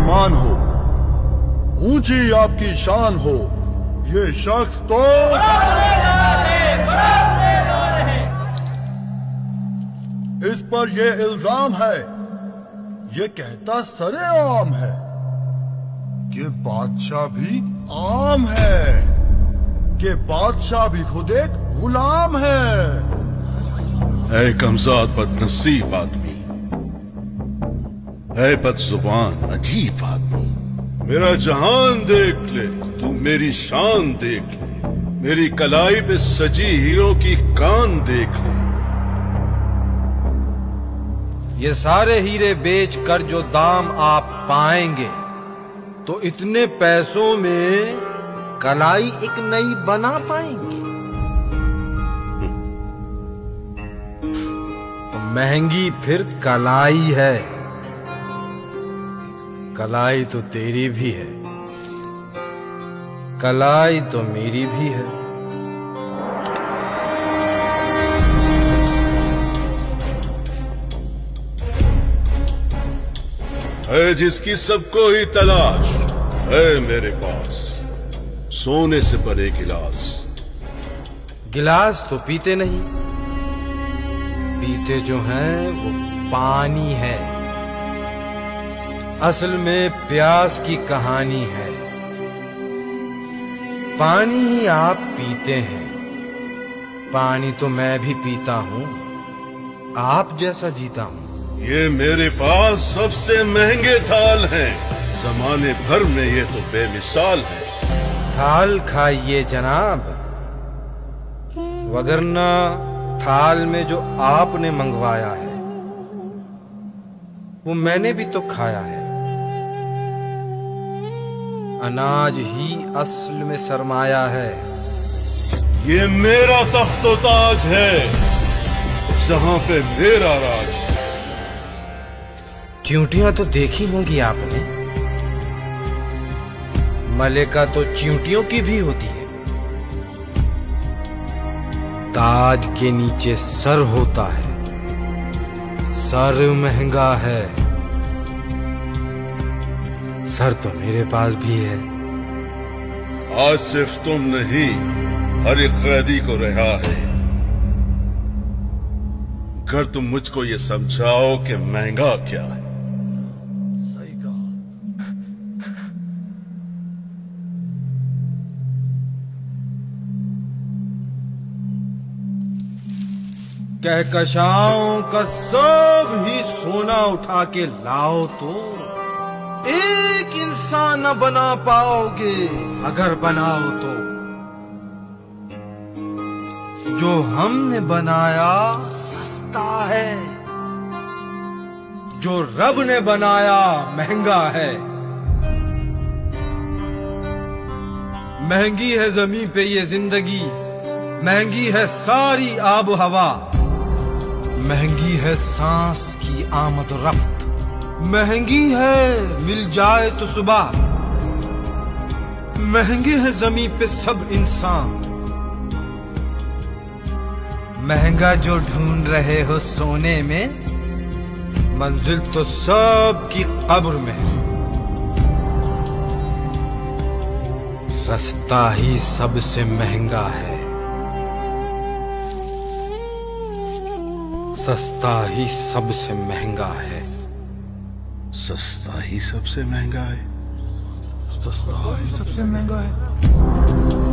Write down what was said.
सम्मान हो, ऊंची आपकी शान हो, ये शख्स तो इस पर ये इल्जाम है, ये कहता सरेआम है कि बादशाह भी आम है, कि बादशाह भी खुद एक गुलाम है। ऐ कमज़ाद बदनसीब आदमी, ऐ बदजुबान अजीब आदमी, मेरा जहान देख ले, तू मेरी शान देख ले, मेरी कलाई पे सजी हीरो की कान देख ले। ये सारे हीरे बेच कर जो दाम आप पाएंगे, तो इतने पैसों में कलाई एक नई बना पाएंगे। तो महंगी फिर कलाई है, कलाई तो तेरी भी है, कलाई तो मेरी भी है। है जिसकी सबको ही तलाश है मेरे पास, सोने से भरे गिलास। गिलास तो पीते नहीं, पीते जो हैं वो पानी है। असल में प्यास की कहानी है, पानी ही आप पीते हैं। पानी तो मैं भी पीता हूं, आप जैसा जीता हूं। ये मेरे पास सबसे महंगे थाल हैं, जमाने भर में ये तो बेमिसाल है। थाल खाइए जनाब, वगरना थाल में जो आपने मंगवाया है वो मैंने भी तो खाया है। अनाज ही असल में सरमाया है। ये मेरा तख्तो ताज है, जहां पे मेरा राज है। च्यूंटियां तो देखी होंगी आपने, मलिका तो च्यूंटियों की भी होती है। ताज के नीचे सर होता है, सर महंगा है। सर तो मेरे पास भी है। आज सिर्फ तुम नहीं, हर एक कैदी को रिहा है। अगर तुम मुझको ये समझाओ कि महंगा क्या है। सही कहा। कहकशाओं का सब ही सोना उठा के लाओ तो एक इंसान न बना पाओगे। अगर बनाओ तो जो हमने बनाया सस्ता है, जो रब ने बनाया महंगा है। महंगी है जमीन पे ये जिंदगी, महंगी है सारी आब हवा, महंगी है सांस की आमद रफ्त, महंगी है मिल जाए तो सुबह, महंगे है जमीन पे सब इंसान। महंगा जो ढूंढ रहे हो सोने में, मंजिल तो सब की कब्र में है। रास्ता ही सबसे महंगा है, सस्ता ही सबसे महंगा है। सस्ता ही सबसे महंगा है। सस्ता ही सबसे महंगा है।